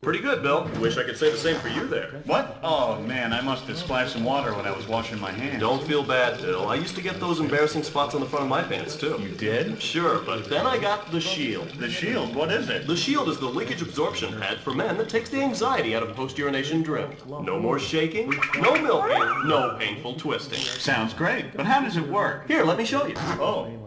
Pretty good, Bill. Wish I could say the same for you there. What? Oh, man, I must have splashed some water when I was washing my hands. Don't feel bad, Bill. I used to get those embarrassing spots on the front of my pants, too. You did? Sure, but then I got the Shield. The Shield? What is it? The Shield is the leakage absorption pad for men that takes the anxiety out of post-urination drip. No more shaking, no milking, no painful twisting. Sounds great, but how does it work? Here, let me show you.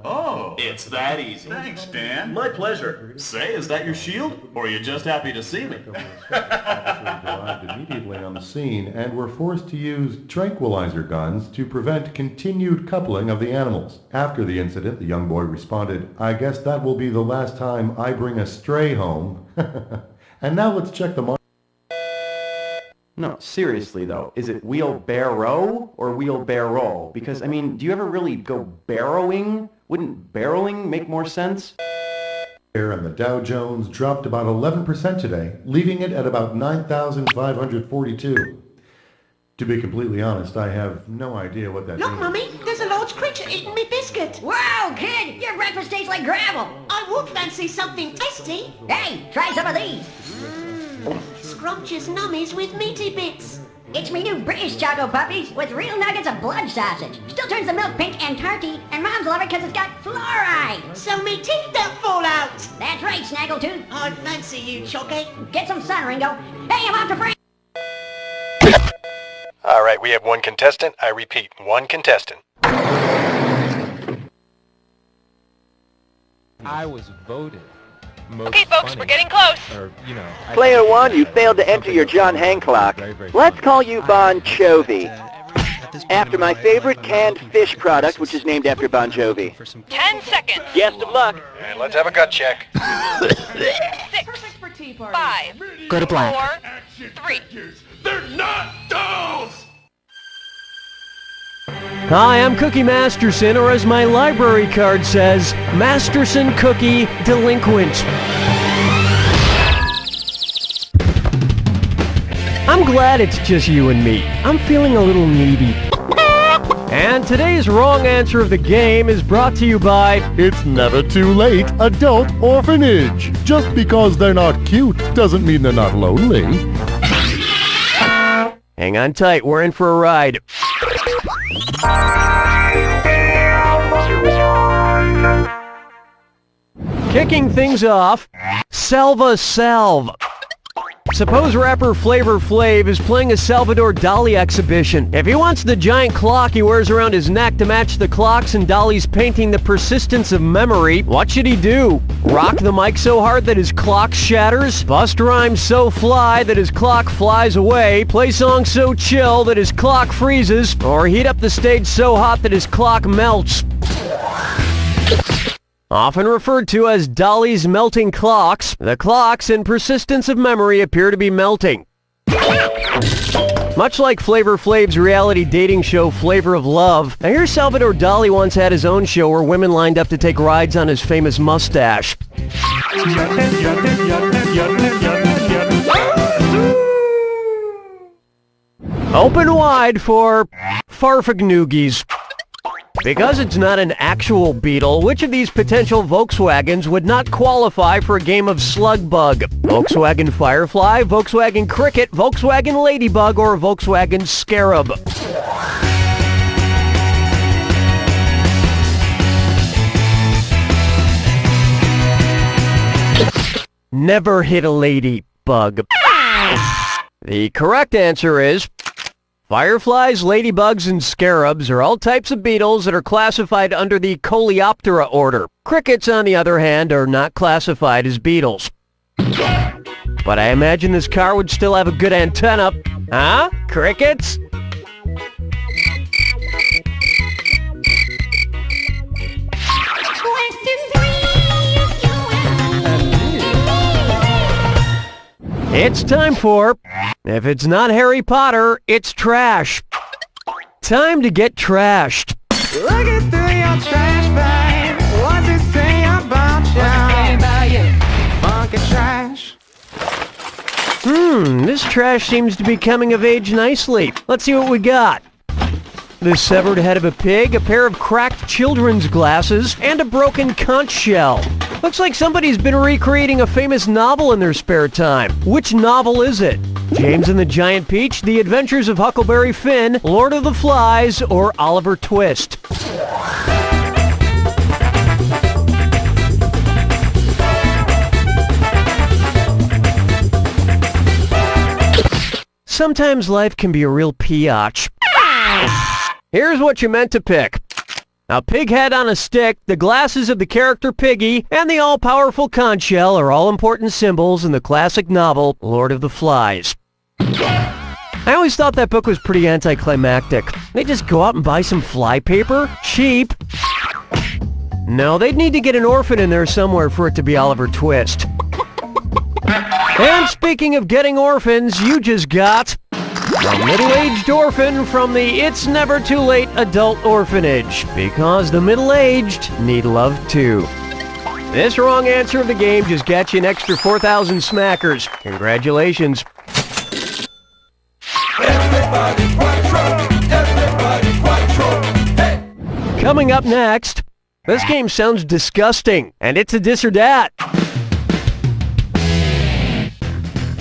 Oh. It's that easy. Thanks, Dan. My pleasure. Say, is that your Shield, or are you just happy to see me? Officers arrived immediately on the scene and were forced to use tranquilizer guns to prevent continued coupling of the animals. After the incident, the young boy responded, "I guess that will be the last time I bring a stray home." And now let's check the mark. No, seriously though, is it wheelbarrow or wheelbarrow? Because, I mean, do you ever really go barrowing? Wouldn't barreling make more sense? And the Dow Jones dropped about 11% today, leaving it at about 9,542. To be completely honest, I have no idea what that Look, means. Mummy, there's a large creature eating me biscuit. Wow, kid, your breakfast tastes like gravel. I would fancy something tasty. Hey, try some of these. Scrumptious nummies with meaty bits. It's me new British Choco Puppies with real nuggets of blood sausage. Still turns the milk pink and tarty, and Moms love it because it's got fluoride. So me teeth don't fall out. That's right, Snaggletooth. I fancy you, Chocky. Get some sun, Ringo. Hey, I'm off to France. All right, we have one contestant. I repeat, one contestant. I was voted most Okay, folks, funny. we're getting close. Or, you know, Player 1, you failed to enter your John Hancock. Let's call you Bon Jovi. After my favorite canned fish product, which is named after Bon Jovi. 10 seconds. Best of luck. And let's have a gut check. 6, 5, Go to black. 4, 3. They're not dolls! Hi, I'm Cookie Masterson, or as my library card says, Masterson Cookie Delinquent. I'm glad it's just you and me. I'm feeling a little needy. And today's wrong answer of the game is brought to you by... It's never too late, Adult Orphanage. Just because they're not cute doesn't mean they're not lonely. Hang on tight, we're in for a ride. Kicking things off, Salva Salve. Suppose rapper Flavor Flav is playing a Salvador Dali exhibition. If he wants the giant clock he wears around his neck to match the clocks in Dali's painting The Persistence of Memory, what should he do? Rock the mic so hard that his clock shatters? Bust rhymes so fly that his clock flies away? Play songs so chill that his clock freezes? Or heat up the stage so hot that his clock melts? Often referred to as Dali's melting clocks, the clocks in Persistence of Memory appear to be melting. Much like Flavor Flav's reality dating show Flavor of Love, I hear Salvador Dali once had his own show where women lined up to take rides on his famous mustache. Open wide for Farfagnoogies. Because it's not an actual beetle, which of these potential Volkswagens would not qualify for a game of Slug Bug? Volkswagen Firefly, Volkswagen Cricket, Volkswagen Ladybug, or Volkswagen Scarab? Never hit a ladybug. The correct answer is... Fireflies, ladybugs, and scarabs are all types of beetles that are classified under the Coleoptera order. Crickets, on the other hand, are not classified as beetles. But I imagine this car would still have a good antenna. Huh? Crickets? It's time for... If it's not Harry Potter, it's trash. Time to get trashed. Looking through your trash bag, what's it say about you? Funky trash. This trash seems to be coming of age nicely. Let's see what we got. the severed head of a pig, a pair of cracked children's glasses, and a broken conch shell. Looks like somebody's been recreating a famous novel in their spare time. Which novel is it? James and the Giant Peach, The Adventures of Huckleberry Finn, Lord of the Flies, or Oliver Twist? Sometimes life can be a real piotch. Here's what you meant to pick. A pig head on a stick, the glasses of the character Piggy, and the all-powerful conch shell are all important symbols in the classic novel, Lord of the Flies. I always thought that book was pretty anticlimactic. They just go out and buy some fly paper? Cheap. No, they'd need to get an orphan in there somewhere for it to be Oliver Twist. And speaking of getting orphans, you just got a middle-aged orphan from the It's Never Too Late Adult Orphanage, because the middle-aged need love too. This wrong answer of the game just got you an extra 4,000 smackers. Congratulations. Coming up next, this game sounds disgusting, and it's a dis or dat.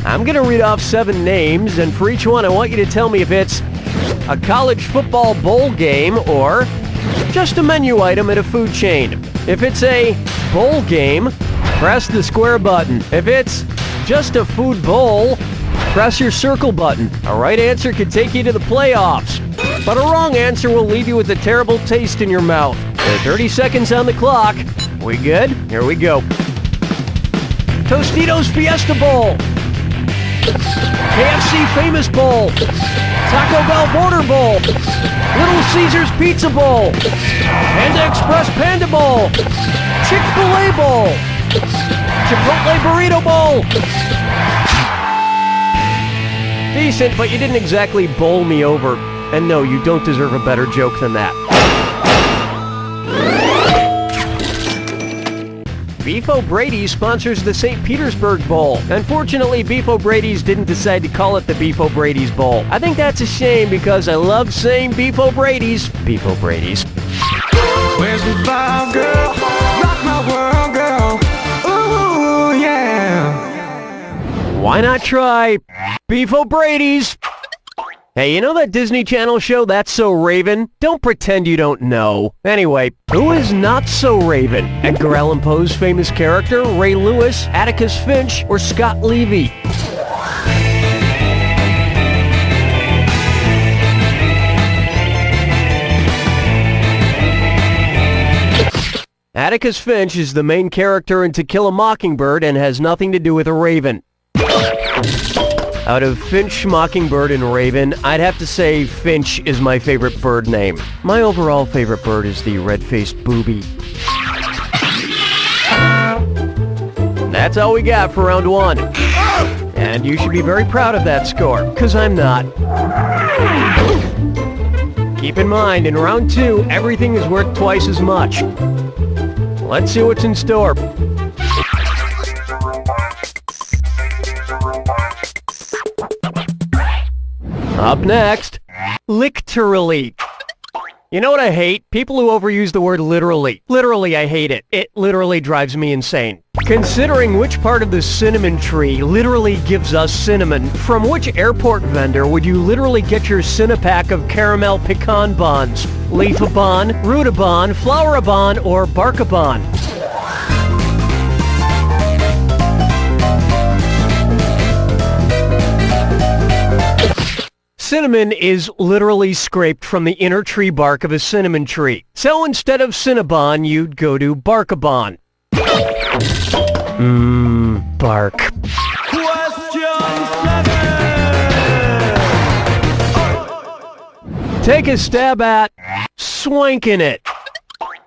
I'm going to read off 7 names, and for each one I want you to tell me if it's a college football bowl game or just a menu item at a food chain. If it's a bowl game, press the square button. If it's just a food bowl, press your circle button. A right answer could take you to the playoffs, but a wrong answer will leave you with a terrible taste in your mouth. There are 30 seconds on the clock. We good? Here we go. Tostitos Fiesta Bowl. KFC Famous Bowl, Taco Bell Border Bowl, Little Caesars Pizza Bowl, Panda Express Panda Bowl, Chick-fil-A Bowl, Chipotle Burrito Bowl. Decent, but you didn't exactly bowl me over. And no, you don't deserve a better joke than that. Beef O'Brady's sponsors the St. Petersburg Bowl. Unfortunately, Beef O'Brady's didn't decide to call it the Beef O'Brady's Bowl. I think that's a shame because I love saying Beef O'Brady's. Beef O'Brady's. Where's the vibe, girl? Rock my world, girl. Ooh, yeah. Why not try Beef O'Brady's? Hey, you know that Disney Channel show, That's So Raven? Don't pretend you don't know. Anyway, who is not so Raven? Edgar Allan Poe's famous character, Ray Lewis, Atticus Finch, or Scott Levy? Atticus Finch is the main character in To Kill a Mockingbird and has nothing to do with a raven. Out of Finch, Mockingbird, and Raven, I'd have to say Finch is my favorite bird name. My overall favorite bird is the red-faced booby. That's all we got for round 1. And you should be very proud of that score, because I'm not. Keep in mind, in round 2, everything is worth twice as much. Let's see what's in store. Up next, literally. You know what I hate? People who overuse the word literally. Literally, I hate it. It literally drives me insane. Considering which part of the cinnamon tree literally gives us cinnamon, from which airport vendor would you literally get your Cinepack of caramel pecan buns? Leaf-a-bon, root-a-bon, flower-a-bon, or bark-a-bon? Cinnamon is literally scraped from the inner tree bark of a cinnamon tree. So instead of Cinnabon, you'd go to Barkabon. Bark. Take a stab at swanking it.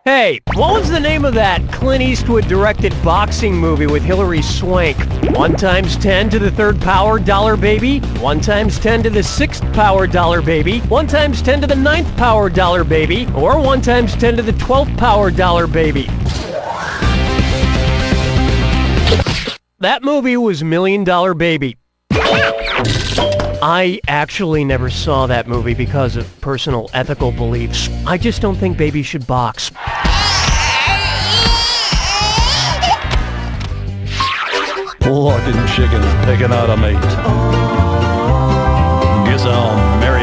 Hey, what was the name of that Clint Eastwood directed boxing movie with Hilary Swank? 1 times 10 to the 3rd power dollar baby, 1 times 10 to the 6th power dollar baby, 1 times 10 to the 9th power dollar baby, or 1 times 10 to the 12th power dollar baby. That movie was $1 Million Baby. I actually never saw that movie because of personal ethical beliefs. I just don't think babies should box. Fucking chickens picking out a mate. Guess I'll marry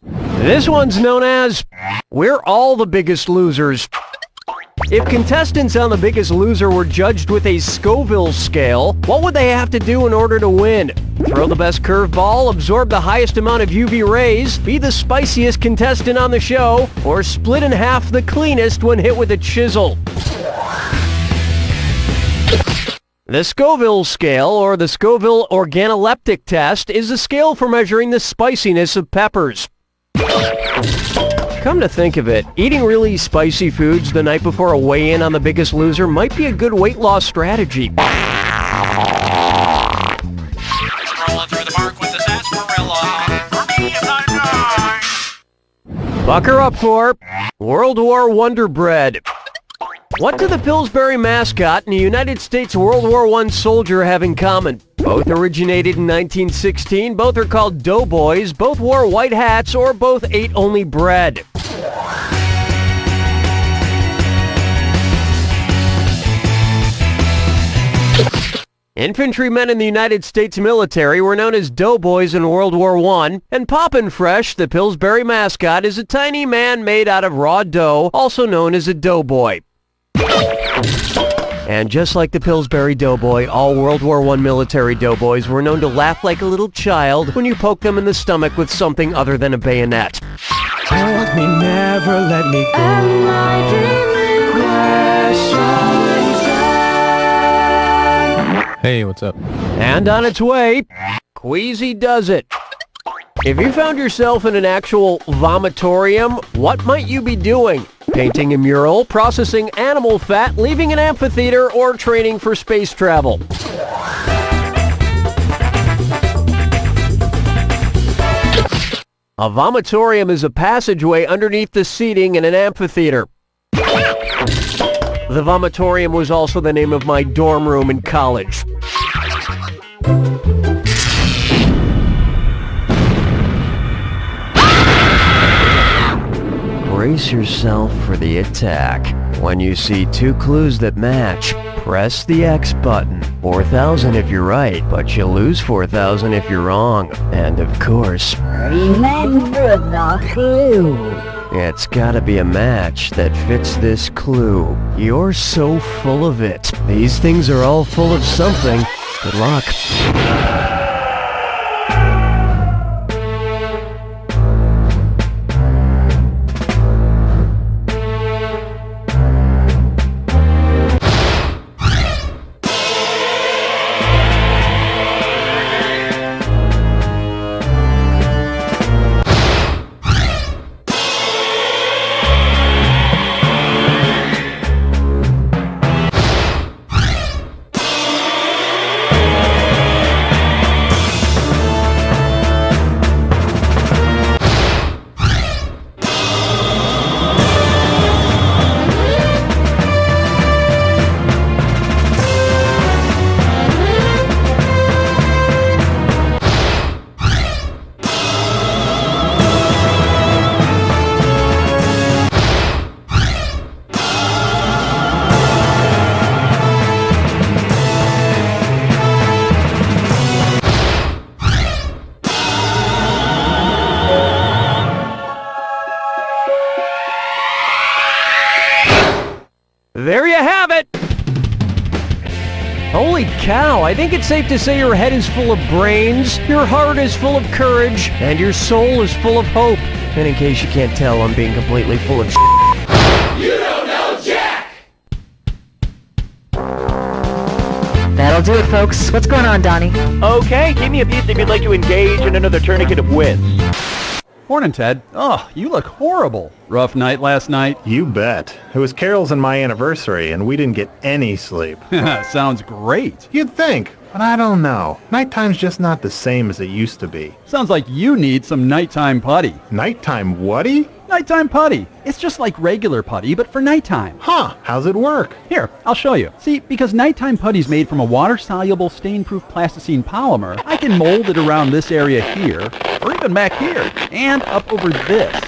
8. This one's known as We're All the Biggest Losers. If contestants on The Biggest Loser were judged with a Scoville scale, what would they have to do in order to win? Throw the best curveball, absorb the highest amount of UV rays, be the spiciest contestant on the show, or split in half the cleanest when hit with a chisel? The Scoville scale, or the Scoville organoleptic test, is a scale for measuring the spiciness of peppers. Come to think of it, eating really spicy foods the night before a weigh-in on The Biggest Loser might be a good weight loss strategy. Rolling through the park with the sarsaparilla. For me, if I die. Bucker up for World War Wonder Bread. What do the Pillsbury mascot and the United States World War I soldier have in common? Both originated in 1916, both are called doughboys, both wore white hats, or both ate only bread. Infantrymen in the United States military were known as doughboys in World War I, and Poppin' Fresh, the Pillsbury mascot, is a tiny man made out of raw dough, also known as a doughboy. And just like the Pillsbury Doughboy, all World War I military doughboys were known to laugh like a little child when you poke them in the stomach with something other than a bayonet. Hold me, never let me go. And my dreaming questions. Hey, what's up? And on its way, Queasy Does It. If you found yourself in an actual vomitorium, what might you be doing? Painting a mural, processing animal fat, leaving an amphitheater, or training for space travel? A vomitorium is a passageway underneath the seating in an amphitheater. The vomitorium was also the name of my dorm room in college. Brace yourself for the attack. When you see two clues that match, press the X button. 4,000 if you're right, but you lose 4,000 if you're wrong. And of course, Remember the clue. it's gotta be a match that fits this clue. You're so full of it. These things are all full of something. Good luck. There you have it! Holy cow, I think it's safe to say your head is full of brains, your heart is full of courage, and your soul is full of hope. And in case you can't tell, I'm being completely full of You don't know Jack! That'll do it, folks. What's going on, Donnie? Okay, give me a piece if you'd like to engage in another tourniquet of wits. Morning, Ted. Oh, you look horrible. Rough night last night? You bet. It was Carol's and my anniversary, and we didn't get any sleep. Sounds great. You'd think, but I don't know. Nighttime's just not the same as it used to be. Sounds like you need some nighttime putty. Nighttime whatty? Nighttime putty. It's just like regular putty, but for nighttime. Huh, how's it work? Here, I'll show you. See, because nighttime putty's made from a water-soluble, stain-proof plasticine polymer, I can mold it around this area here, or even back here, and up over this,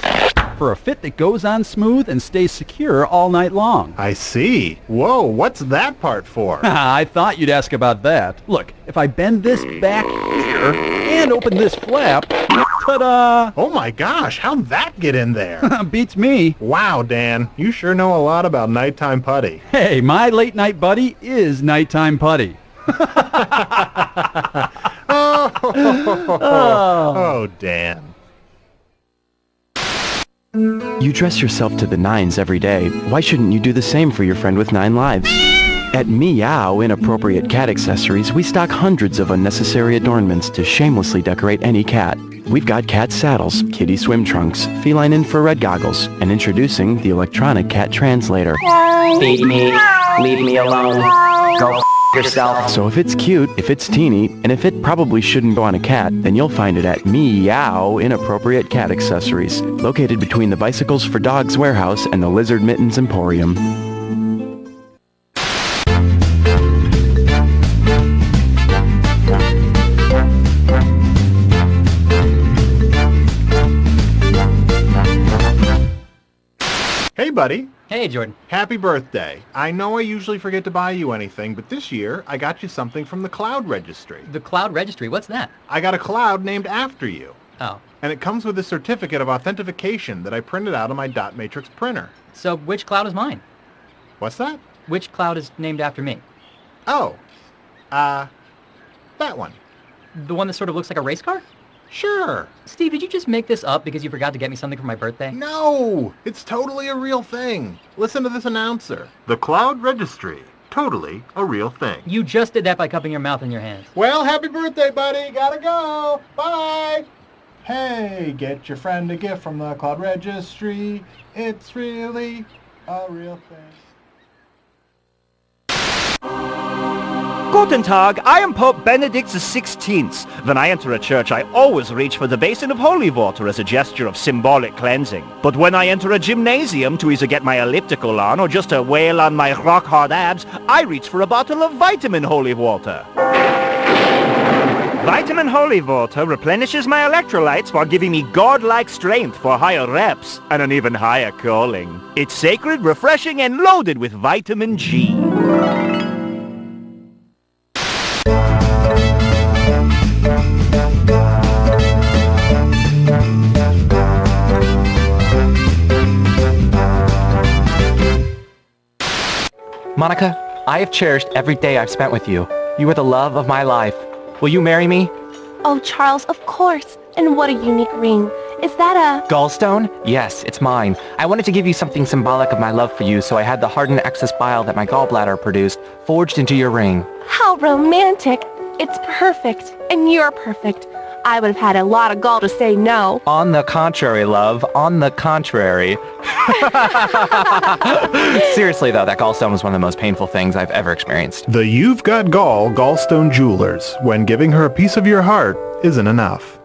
for a fit that goes on smooth and stays secure all night long. I see. Whoa, what's that part for? I thought you'd ask about that. Look, if I bend this back here and open this flap, ta-da! Oh my gosh, how'd that get in there? Beats me. Wow, Dan, you sure know a lot about nighttime putty. Hey, my late night buddy is nighttime putty. Oh, Dan. You dress yourself to the nines every day. Why shouldn't you do the same for your friend with 9 lives? At Meow Inappropriate Cat Accessories, we stock hundreds of unnecessary adornments to shamelessly decorate any cat. We've got cat saddles, kitty swim trunks, feline infrared goggles, and introducing the electronic cat translator. Feed me. Leave me alone. Go yourself. So if it's cute, if it's teeny, and if it probably shouldn't go on a cat, then you'll find it at Meow Inappropriate Cat Accessories, located between the Bicycles for Dogs warehouse and the Lizard Mittens Emporium. Hey, buddy. Hey, Jordan. Happy birthday. I know I usually forget to buy you anything, but this year I got you something from the Cloud Registry. The Cloud Registry, what's that? I got a cloud named after you. Oh. And it comes with a certificate of authentication that I printed out on my dot matrix printer. So which cloud is mine? What's that? Which cloud is named after me? Oh. That one. The one that sort of looks like a race car? Sure. Steve, did you just make this up because you forgot to get me something for my birthday? No! It's totally a real thing. Listen to this announcer. The Cloud Registry. Totally a real thing. You just did that by cupping your mouth in your hands. Well, happy birthday, buddy. Gotta go. Bye. Hey, get your friend a gift from the Cloud Registry. It's really a real thing. Guten Tag, I am Pope Benedict XVI. When I enter a church, I always reach for the basin of holy water as a gesture of symbolic cleansing. But when I enter a gymnasium to either get my elliptical on or just to wail on my rock-hard abs, I reach for a bottle of vitamin holy water. Vitamin holy water replenishes my electrolytes while giving me godlike strength for higher reps and an even higher calling. It's sacred, refreshing, and loaded with vitamin G. Monica, I have cherished every day I've spent with you. You are the love of my life. Will you marry me? Oh, Charles, of course. And what a unique ring. Is that a... Gallstone? Yes, it's mine. I wanted to give you something symbolic of my love for you, so I had the hardened excess bile that my gallbladder produced forged into your ring. How romantic. It's perfect. And you're perfect. I would have had a lot of gall to say no. On the contrary, love. On the contrary. Seriously, though, that gallstone was one of the most painful things I've ever experienced. The You've Got Gall Gallstone Jewelers. When giving her a piece of your heart isn't enough.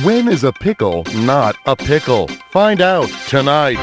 When is a pickle not a pickle? Find out tonight.